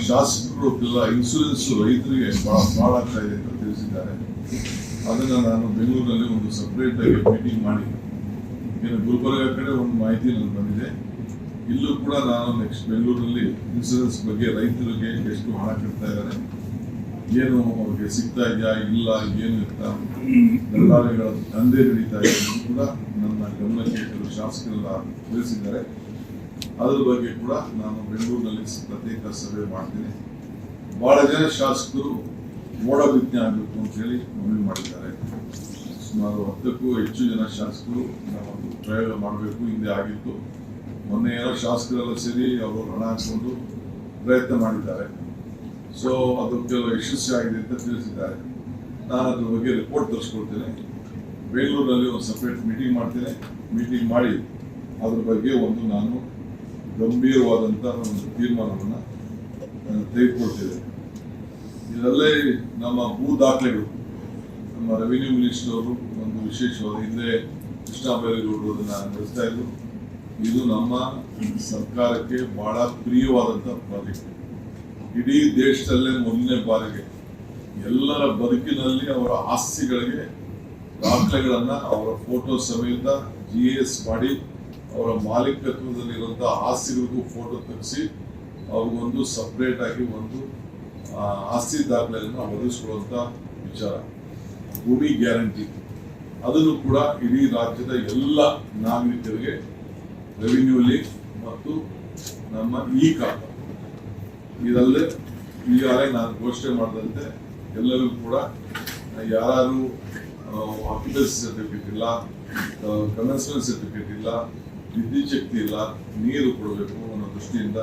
ಶಾಸಕರು ಇನ್ಸೂರೆನ್ಸ್ ರೈತರಿಗೆ ಬಹಳ ಫ್ರಾಡ್ ಆಗ್ತಾ ಇದೆ ಅಂತ ತಿಳಿಸಿದ್ದಾರೆ. ಅದನ್ನು ನಾನು ಬೆಂಗಳೂರಿನಲ್ಲಿ ಒಂದು ಸಪ್ರೇಟ್ ಆಗಿ ಮೀಟಿಂಗ್ ಮಾಡಿ, ಗುಲ್ಬರ್ಗ ಕಡೆ ಒಂದು ಮಾಹಿತಿ ನನಗೆ ಬಂದಿದೆ. ಇಲ್ಲೂ ಕೂಡ ನಾನು ನೆಕ್ಸ್ಟ್ ಬೆಂಗಳೂರಿನಲ್ಲಿ ಇನ್ಸೂರೆನ್ಸ್ ಬಗ್ಗೆ ರೈತರಿಗೆ ಎಷ್ಟು ಹಣ ಕಟ್ತಾ ಇದ್ದಾರೆ, ಏನು ಅವ್ರಿಗೆ ಸಿಗ್ತಾ ಇದೆಯಾ ಇಲ್ಲ, ಏನು ಇರ್ತಾ ದಲ್ಲಾಳಿಗಳ ದಂಧೆ ನಡೀತಾ ಇದೆ ಕೂಡ ನನ್ನ ಗಮನಕ್ಕೆ ಕೆಲವು ಶಾಸಕರೆಲ್ಲ ತಿಳಿಸಿದ್ದಾರೆ. ಅದ್ರ ಬಗ್ಗೆ ಕೂಡ ನಾನು ಬೆಂಗಳೂರಿನಲ್ಲಿ ಪ್ರತ್ಯೇಕ ಸಭೆ ಮಾಡ್ತೀನಿ. ಬಹಳ ಜನ ಶಾಸಕರು ಮೋಡ ಬಿತ್ತನೆ ಆಗಬೇಕು ಅಂತ ಹೇಳಿ ಮನವಿ ಮಾಡಿದ್ದಾರೆ. ಸುಮಾರು 10ಕ್ಕೂ ಹೆಚ್ಚು ಜನ ಶಾಸಕರು ನಾವೊಂದು ಪ್ರಯೋಗ ಮಾಡಬೇಕು, ಹಿಂದೆ ಆಗಿತ್ತು. ಮೊನ್ನೆ ಏನೋ ಶಾಸಕರೆಲ್ಲ ಸೇರಿ ಅವರು ಹಣ ಹಾಕೊಂಡು ಪ್ರಯತ್ನ ಮಾಡಿದ್ದಾರೆ. ಸೊ ಅದು ಕೆಲವು ಯಶಸ್ವಿ ಆಗಿದೆ ಅಂತ ತಿಳಿಸಿದ್ದಾರೆ. ನಾನು ಅದ್ರ ಬಗ್ಗೆ ರಿಪೋರ್ಟ್ ತರಿಸ್ಕೊಳ್ತೇನೆ. ಬೆಂಗಳೂರಿನಲ್ಲಿ ಒಂದು ಸಪ್ರೇಟ್ ಮೀಟಿಂಗ್ ಮಾಡ್ತೇನೆ. ಮೀಟಿಂಗ್ ಮಾಡಿ ಅದ್ರ ಬಗ್ಗೆ ಒಂದು ನಾನು ಗಂಭೀರವಾದಂಥ ಒಂದು ತೀರ್ಮಾನವನ್ನು ತೆಗೆದುಕೊಳ್ತೇವೆ. ಇದರಲ್ಲೇ ನಮ್ಮ ಭೂ ದಾಖಲೆಗಳು, ನಮ್ಮ ರೆವಿನ್ಯೂ ಮಿನಿಸ್ಟರ್ ಅವರು ಒಂದು ವಿಶೇಷವಾದ ಹಿಂದೆ ಕೃಷ್ಣ ಬೈರೇಗೌಡರು ಅದನ್ನು ನಡೆಸ್ತಾ ಇದ್ರು. ಇದು ನಮ್ಮ ಸರ್ಕಾರಕ್ಕೆ ಬಹಳ ಪ್ರಿಯವಾದಂಥ ಪ್ರಾಜೆಕ್ಟ್. ಇಡೀ ದೇಶದಲ್ಲೇ ಮೊದಲನೇ ಬಾರಿಗೆ ಎಲ್ಲರ ಬದುಕಿನಲ್ಲಿ ಅವರ ಆಸ್ತಿಗಳಿಗೆ ದಾಖಲೆಗಳನ್ನು ಅವರ ಫೋಟೋ ಸಮೇತ GS ಮಾಡಿ ಅವರ ಮಾಲೀಕತ್ವದಲ್ಲಿರುವಂತಹ ಆಸ್ತಿಗಳಿಗೂ ಫೋಟೋ ತೆಗೆಸಿ ಅವ್ರಿಗೊಂದು ಸಪ್ರೇಟ್ ಆಗಿ ಒಂದು ಆಸ್ತಿ ದಾಖಲೆಯನ್ನು ಒದಗಿಸಿಕೊಳ್ಳುವಂಥ ವಿಚಾರ. ಭೂಮಿ ಗ್ಯಾರಂಟಿ ಅದನ್ನು ಕೂಡ ಇಡೀ ರಾಜ್ಯದ ಎಲ್ಲ ನಾಗರಿಕರಿಗೆ ರೆವಿನ್ಯೂ ಲಿಂಕ್ ಮತ್ತು ನಮ್ಮ ಖಾತಾ ಇದಲ್ಲೇ ಈಗಾಗಲೇ ನಾನು ಘೋಷಣೆ ಮಾಡಿದಂತೆ ಎಲ್ಲರಿಗೂ ಕೂಡ ಯಾರು ಆಕ್ಯುಪೆನ್ಸಿ ಸರ್ಟಿಫಿಕೇಟ್ ಇಲ್ಲ, ಕನ್ವೆನ್ಷನಲ್ ಸರ್ಟಿಫಿಕೇಟ್ ಇಲ್ಲ, ವಿದ್ಯುತ್ ಶಕ್ತಿ ಇಲ್ಲ, ನೀರು ಕೊಡಬೇಕು ಅನ್ನೋ ದೃಷ್ಟಿಯಿಂದ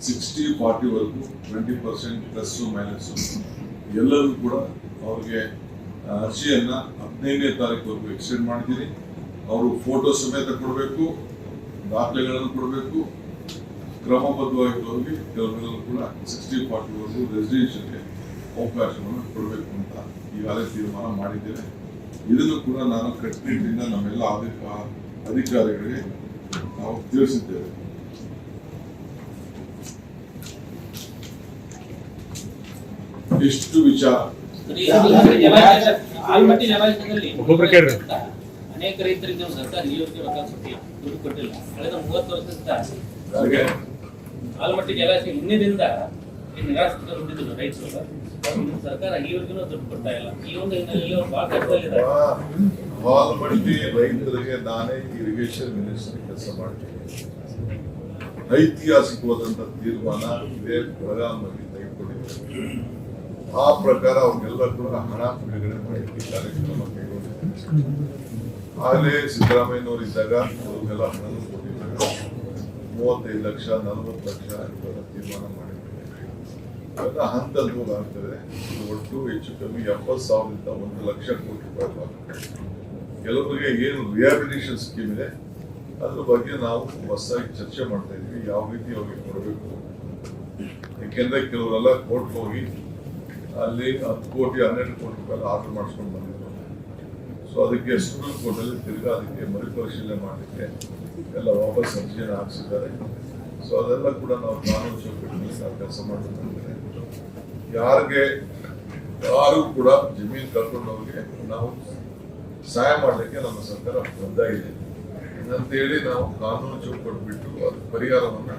60-40ವರೆಗೂ 20% ಪ್ಲಸ್ಸು ಮೈನಸ್ಸು ಎಲ್ಲರೂ ಕೂಡ ಅವ್ರಿಗೆ ಅರ್ಜಿಯನ್ನು 15ನೇ ತಾರೀಕುವರೆಗೂ ಎಕ್ಸ್ಟೆಂಡ್ ಮಾಡಿದ್ದೀನಿ. ಅವರು ಫೋಟೋ ಸಮೇತ ಕೊಡಬೇಕು, ದಾಖಲೆಗಳನ್ನು ಕೊಡಬೇಕು. ಕ್ರಮಬದ್ಧವಾಗಿ ಹೋಗಿ ಕೆಲವರೆಲ್ಲರೂ ಕೂಡ 60-40ವರೆಗೂ ರೆಸಿಡೆನ್ಷಿಯಲ್ಗೆ ಅವಕಾಶವನ್ನು ಕೊಡಬೇಕು ಅಂತ ಈಗಾಗಲೇ ತೀರ್ಮಾನ ಮಾಡಿದ್ದೇವೆ. ಇದನ್ನು ಕೂಡ ನಾನು ಕಟ್ಟುನಿಟ್ಟಿನಿಂದ ನಮ್ಮೆಲ್ಲ ಅಧಿಕಾರಿಗಳಿಗೆ ನಾವು ತಿಳಿಸಿದ್ದೇವೆ. ಎಷ್ಟು ವಿಚಾರ ಅನೇಕ ರೈತರಿಗೆ ಸರ್ಕಾರ ಈವರೆಗೆ ರೊಕ್ಕ ದುಡ್ಡು ಕೊಟ್ಟಿಲ್ಲ. ಕಳೆದ 30 ವರ್ಷದಿಂದ ಆಲಮಟ್ಟಿ ಜಲಾಶಯ ಹಿಂದಿನಿಂದ ನಿರಾಶ್ರಿತರು ದುಡ್ಡಿದ್ರು ರೈತರು. ಸರ್ಕಾರ ಈವರೆಗೂ ದುಡ್ಡು ಕೊಡ್ತಾ ಇಲ್ಲ. ಈ ಒಂದು ಹಿನ್ನೆಲೆಯಲ್ಲಿ ಬಹಳ ಕಷ್ಟದಲ್ಲಿದ್ದಾರೆ. ಆಲಮಟ್ಟಿ ರೈತರಿಗೆ ನಾನೇ ಇರಿಗೇಷನ್ ಮಿನಿಸ್ಟರ್ ಕೆಲಸ ಮಾಡ್ತೀನಿ. ಐತಿಹಾಸಿಕವಾದಂತ ತೀರ್ಮಾನ ಇದೇ ಬೆಳಗಾವಿಯಲ್ಲಿ ತೆಗೆದುಕೊಂಡಿದ್ದಾರೆ. ಆ ಪ್ರಕಾರ ಅವ್ರಿಗೆಲ್ಲ ಕೂಡ ಹಣ ಬಿಡುಗಡೆ ಮಾಡಲಿಕ್ಕೆ ಕಾರ್ಯಕ್ರಮ ಕೈಗೊಂಡಿದ್ದಾರೆ. ಆಗಲೇ ಸಿದ್ದರಾಮಯ್ಯನವರು ಇದ್ದಾಗ ಅವ್ರಿಗೆಲ್ಲ ಹಣ ಕೊಟ್ಟಿದ್ದಾರೆ. 35 ಲಕ್ಷ 40 ಲಕ್ಷ ಇವೆಲ್ಲ ತೀರ್ಮಾನ ಮಾಡಿದ್ದಾರೆ. ಇವೆಲ್ಲ ಹಂತವಾಗಿ ಆಗ್ತದೆ. ಒಟ್ಟು ಹೆಚ್ಚು ಕಮ್ಮಿ 70,000ದಿಂದ 1 ಲಕ್ಷ ಕೋಟಿ ರೂಪಾಯಿ. ಕೆಲವರಿಗೆ ಏನು ರಿಹಾಬಿಲಿಟೇಷನ್ ಸ್ಕೀಮ್ ಇದೆ ಅದ್ರ ಬಗ್ಗೆ ನಾವು ಹೊಸದಾಗಿ ಚರ್ಚೆ ಮಾಡ್ತಾ ಇದ್ವಿ, ಯಾವ ರೀತಿ ಅವ್ರಿಗೆ ಕೊಡಬೇಕು. ಯಾಕೆಂದ್ರೆ ಕೆಲವರೆಲ್ಲ ಕೋರ್ಟ್ ಹೋಗಿ ಅಲ್ಲಿ 10 ಕೋಟಿ 12 ಕೋಟಿ ರೂಪಾಯಿ ಆರ್ಡರ್ ಮಾಡಿಸ್ಕೊಂಡು ಬಂದಿದ್ರು. ಸೊ ಅದಕ್ಕೆ ಸುಪ್ರೀಂ ಕೋರ್ಟಲ್ಲಿ ತಿರ್ಗಾ ಅದಕ್ಕೆ ಮರುಪರಿಶೀಲನೆ ಮಾಡಲಿಕ್ಕೆ ಎಲ್ಲ ವಾಪಸ್ ಅರ್ಜಿಯನ್ನು ಹಾಕಿಸಿದ್ದಾರೆ. ಸೊ ಅದೆಲ್ಲ ಕೂಡ ನಾವು ಕಾನೂನು ಚೌಕಟ್ಟಿನಲ್ಲಿ ಕೆಲಸ ಮಾಡಿದ್ರೆ ಯಾರು ಕೂಡ ಜಮೀನು ಕಳ್ಕೊಂಡವ್ರಿಗೆ ನಾವು ಸಹಾಯ ಮಾಡಲಿಕ್ಕೆ ನಮ್ಮ ಸರ್ಕಾರ ಬದ್ಧ ಇದೆ ಅಂತೇಳಿ ನಾವು ಕಾನೂನು ಚೌಕಟ್ಟು ಬಿಟ್ಟು ಅದು ಪರಿಹಾರವನ್ನ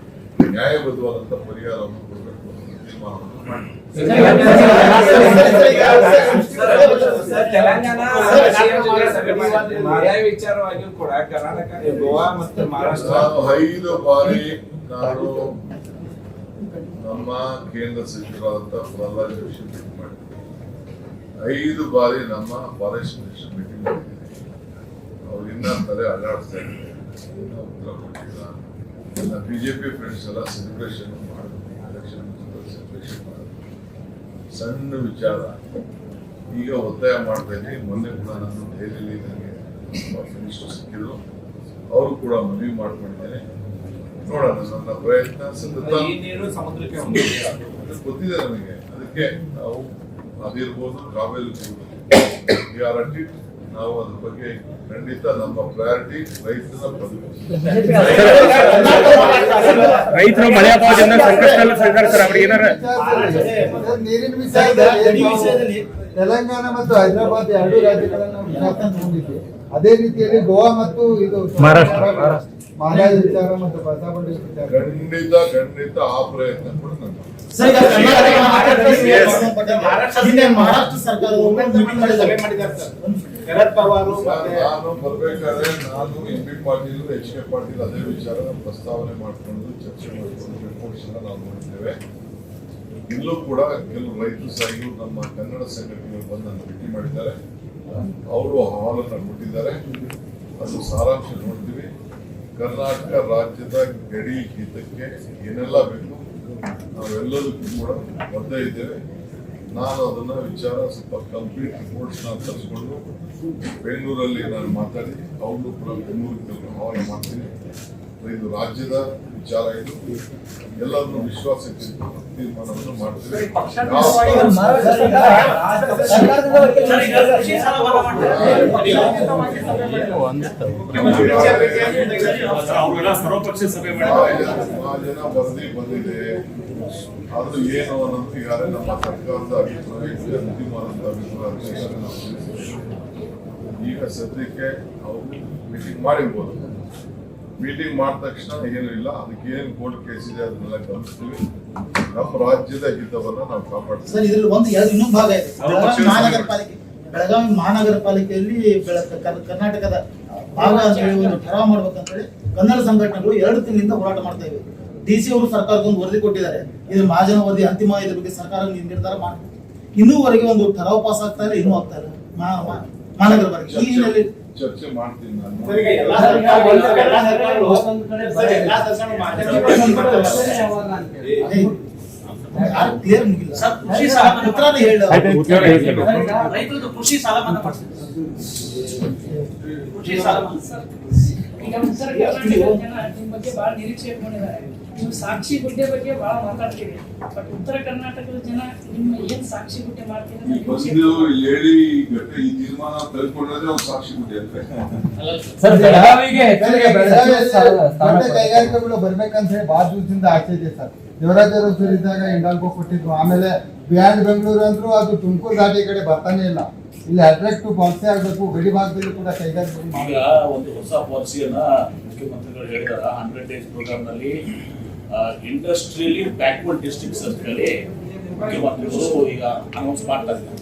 ನ್ಯಾಯಬದ್ಧವಾದಂಥ ಪರಿಹಾರವನ್ನು ಕೊಡಬೇಕು ಅನ್ನೋ ತೀರ್ಮಾನವನ್ನು ಮಾಡಿ. ವಿಚಾರವಾಗಿಯೂ ಕೂಡ ಕರ್ನಾಟಕ, ಗೋವಾ ಮತ್ತು ಮಹಾರಾಷ್ಟ್ರ 5 ಬಾರಿ ನಾನು ನಮ್ಮ ಕೇಂದ್ರ ಸಚಿವರಾದಂಥ ಪ್ರಹ್ಲಾದ್ ಜೋಶಿ ಮೀಟಿಂಗ್ ಮಾಡಿದ್ದೀನಿ. 5 ಬಾರಿ ನಮ್ಮ ಫಾರೆಸ್ಟ್ ಮಿನಿಸ್ಟರ್ ಮೀಟಿಂಗ್ ಮಾಡಿದ್ದೀನಿ. ಅವ್ರು ಇನ್ನೊಂದರೆ ಅಲ್ಲಾಡಿಸ್ತಾ ಇದ್ದಾರೆ, ಉತ್ತರ ಕೊಟ್ಟಿಲ್ಲ. ಬಿಜೆಪಿ ಫ್ರೆಂಡ್ಸ್ ಎಲ್ಲ ಸೆಲೆಬ್ರೇಷನ್ ಮಾಡಿದ್ವಿ, ಎಲೆಕ್ಷನ್ ಸೆಲೆಬ್ರೇಷನ್ ಮಾಡಿದ್ವಿ. ಸಣ್ಣ ವಿಚಾರ ಈಗ ಒತ್ತಾಯ ಮಾಡ್ತಾ ಇದ್ದೀನಿ. ಮೊನ್ನೆ ಕೂಡ ನಾನು ದೆಹಲಿಯಲ್ಲಿ ನನಗೆ ಮಿನಿಸ್ಟರ್ ಸಿಕ್ಕಿದ್ರು, ಅವರು ಕೂಡ ಮನವಿ ಮಾಡ್ಕೊಂಡಿದ್ದೇನೆ. ನೋಡೋಣ, ನನ್ನ ಪ್ರಯತ್ನ ಸತತ ಗೊತ್ತಿದೆ ನನಗೆ. ಅದಕ್ಕೆ ನಾವು ಅದಿರ್ಬೋದು, ಕಾವೇರಿ ನಾವು ಅದ್ರ ಬಗ್ಗೆ ಖಂಡಿತ ನಮ್ಮ ಪ್ರಯಾರಿಟಿ ರೈತರ ಬದುಕು. ರೈತರು ಮಳೆ ಅಪಾಯದಿಂದ ಸಂಕಷ್ಟದಲ್ಲಿ ಸರ್ಕಾರ ಸರ್ ಅವ್ರಿಗೆ ಏನಾರ ನೀರಿನ ವಿಷಯದಲ್ಲಿ ತೆಲಂಗಾಣ ಮತ್ತು ಹೈದರಾಬಾದ್ ಎರಡು ರಾಜ್ಯಗಳನ್ನು ವಿಚಾರ ತಗೊಂಡಿದ್ವಿ. ಅದೇ ರೀತಿಯಲ್ಲಿ ಗೋವಾ ಮತ್ತು ಇದು ಮಹಾರಾಷ್ಟ್ರ ವಿಚಾರ ಮತ್ತು ಬಸಾಬಂಡಿ ವಿಚಾರ ಖಂಡಿತ ಆ ಪ್ರಯತ್ನ ಕೂಡ ನಮ್ಮ ಮಹಾರಾಷ್ಟ್ರ ಸರ್ಕಾರವು ಮೀಟಿಂಗ್ ಮಾಡಿ ಸಭೆ ಮಾಡಿದ್ದಾರೆ ಸರ್. ಶರದ್ ಪವಾರ್ ನಾನು ಬರ್ಬೇಕಾದ್ರೆ ನಾನು MP ಪಾಟೀಲ್ HK ಪಾಟೀಲ್ ಅದೇ ವಿಚಾರ ಪ್ರಸ್ತಾವನೆ ಮಾಡ್ಕೊಂಡು ಚರ್ಚೆ ಮಾಡಿಕೊಂಡು ರಿಪೋರ್ಟ್ಸ್ ಎಲ್ಲ ನಾವು ನೋಡಿದ್ದೇವೆ. ಇಲ್ಲೂ ಕೂಡ ಕೆಲವು ರೈತರು ಸಹ ಇವರು ನಮ್ಮ ಕನ್ನಡ ಸಂಘಟನೆಗಳು ಬಂದು ನನ್ನ ಭೇಟಿ ಮಾಡಿದ್ದಾರೆ. ಅವರು ಅಹವಾಲನ್ನು ಕೊಟ್ಟಿದ್ದಾರೆ. ಅದು ಸಾರಾಂಶ ನೋಡ್ತೀವಿ. ಕರ್ನಾಟಕ ರಾಜ್ಯದ ಗಡಿ ಹಿತಕ್ಕೆ ಏನೆಲ್ಲ ಬೇಕು ನಾವೆಲ್ಲದಕ್ಕೂ ಕೂಡ ಬದ್ಧ ಇದ್ದೇವೆ. ನಾನು ಅದನ್ನ ವಿಚಾರ ಸ್ವಲ್ಪ ಕಂಪ್ಲೀಟ್ ರಿಪೋರ್ಟ್ಸ್ ನಾನು ತರಿಸ್ಕೊಂಡು ಬೆಂಗಳೂರಲ್ಲಿ ನಾನು ಮಾತಾಡಿ ಅವರು ಕೂಡ ಬೆಂಗಳೂರಿಗೆ ಅಹವಾಲು ಮಾಡ್ತೀನಿ. ಇದು ರಾಜ್ಯದ ವಿಚಾರ, ಇದು ಎಲ್ಲರನ್ನು ವಿಶ್ವಾಸಕ್ಕೆ ತೀರ್ಮಾನವನ್ನು ಮಾಡ್ತೀವಿ. ಜನ ವರದಿ ಬಂದಿದೆ. ಅದು ಏನು ಅನ್ನೋದು ಈಗಾಗಲೇ ನಮ್ಮ ಸರ್ಕಾರದ ಅಭಿಪ್ರಾಯ ಅಂತಿಮವಾದಂತ ಅಭಿಪ್ರಾಯ ನಾವು ಈಗ ಸದ್ಯಕ್ಕೆ ಅವರು ಮೀಟಿಂಗ್ ಮಾಡಿರ್ಬೋದು. ಮೀಟಿಂಗ್ ಮಾಡಿದ ತಕ್ಷಣ ಏನೂ ಇಲ್ಲ, ಅದಕ್ಕೆ ಏನು ಕೋರ್ಟ್ ಕೇಸ್ ಇದೆ ಅದನ್ನೆಲ್ಲ ಗಮನಿಸ್ತೀವಿ. ನಮ್ಮ ರಾಜ್ಯದ ಹಿತವನ್ನ ನಾವು ಕಾಪಾಡ್ತೀವಿ. ಸರ್, ಇದರಲ್ಲಿ ಒಂದು ಇನ್ನೊಂದು ಭಾಗ ಇದೆ. ಬೆಳಗಾವಿ ಮಹಾನಗರ ಪಾಲಿಕೆಯಲ್ಲಿ ಕರ್ನಾಟಕದ ಭಾಗ ಅಂತ ಹೇಳಿ ಒಂದು ಠರಾವ್ ಮಾಡ್ಬೇಕಂತೇಳಿ ಕನ್ನಡ ಸಂಘಟನೆಗಳು 2 ತಿಂಗಳಿಂದ ಹೋರಾಟ ಮಾಡ್ತಾ ಇವೆ. DC ಅವರು ಸರ್ಕಾರಕ್ಕೆ ಒಂದು ವರದಿ ಕೊಟ್ಟಿದ್ದಾರೆ. ಇದು ಮಹಾಜನ ವರದಿ ಅಂತಿಮ, ಇದ್ರ ಬಗ್ಗೆ ಸರ್ಕಾರ ನಿರ್ಧಾರ ಮಾಡಬೇಕು. ಇನ್ನೂವರೆಗೆ ಒಂದು ಠರಾವ್ ಪಾಸ್ ಆಗ್ತಾ ಇಲ್ಲ, ಇನ್ನೂ ಆಗ್ತಾ ಇಲ್ಲ ಮಹಾನಗರ ಪಾಲಿಕೆ. ಈ ಹಿನ್ನೆಲೆಯಲ್ಲಿ ಚರ್ಚೆ ಮಾಡ್ತೀನಿ ನಾನು. ಕ್ಲಿಯರ್ ಮುಗಿಲ್ಲ. ರೈತರದ್ದು ಕೃಷಿ ಸಾಲ ಮನ್ನಾ ಮಾಡ್ತಿದ್ರು. ಕೃಷಿ ಸಾಲ ಮನ್ನಾ ಈಗ ಉತ್ತರ ಕರ್ನಾಟಕದ ಜನ ನಿಮ್ಮ ಬಗ್ಗೆ ಬಹಳ ನಿರೀಕ್ಷೆ ಇಟ್ಕೊಂಡಿದ್ದಾರೆ. ನೀವು ಸಾಕ್ಷಿ ಗುಡ್ಡೆ ಬಗ್ಗೆ ಬಹಳ ಮಾತಾಡ್ತೀವಿ, ಬಟ್ ಉತ್ತರ ಕರ್ನಾಟಕದ ಜನ ನಿಮ್ಮ ಏನ್ ಸಾಕ್ಷಿ ಗುಡ್ಡೆ ಮಾಡ್ತೀರಿ ಅಂತ ನಿರೀಕ್ಷೆ ಬಂದು ಹೇಳಿ ಈ ತೀರ್ಮಾನ ತೆಗೆದುಕೊಂಡ್ರೆ ಅವ್ರು ಸಾಕ್ಷಿ ಗುಡ್ಡೆ ಅಂತ ಕೈಗಾರಿಕೆಗಳು ಬರ್ಬೇಕಂತ ಹೇಳಿ ಬಹಳ ದಿವಸದಿಂದ ಆಸೆ ಇದೆ ಸರ್. ದೇವರಾಜ ಅರಸರು ಇದ್ದಾಗ ಇಂಡಾಲ್ಕೋ ಕೊಟ್ಟಿದ್ರು. ಆಮೇಲೆ ಬಿಯಾಂಡ್ ಬೆಂಗಳೂರು ಅಂದ್ರು ಅದು ತುಮಕೂರು ಘಾಟಿ ಕಡೆ ಬರ್ತಾನೆ ಇಲ್ಲ. ಇಲ್ಲಿ ಅಟ್ರಾಕ್ಟಿವ್ ಪಾಲಿಸಿ ಆಗ್ಬೇಕು. ಗಡಿ ಭಾಗದಲ್ಲಿ ಕೂಡ ಕೈಗಾರಿಕೆ ಈಗ ಒಂದು ಹೊಸ ಪಾಲಿಸಿಯನ್ನ ಮುಖ್ಯಮಂತ್ರಿಗಳು ಹೇಳಿದಾರ. 100 days ಪ್ರೋಗ್ರಾಮ್ ನಲ್ಲಿ ಇಂಡಸ್ಟ್ರಿಯಲಿ ಬ್ಯಾಕ್ವರ್ಡ್ ಡಿಸ್ಟ್ರಿಕ್ಟ್ಸ್ ಅಂತ ಹೇಳಿ ಮುಖ್ಯಮಂತ್ರಿಗಳು ಈಗ ಅನೌನ್ಸ್ ಮಾಡ್ತಾ ಇದ್ದಾರೆ.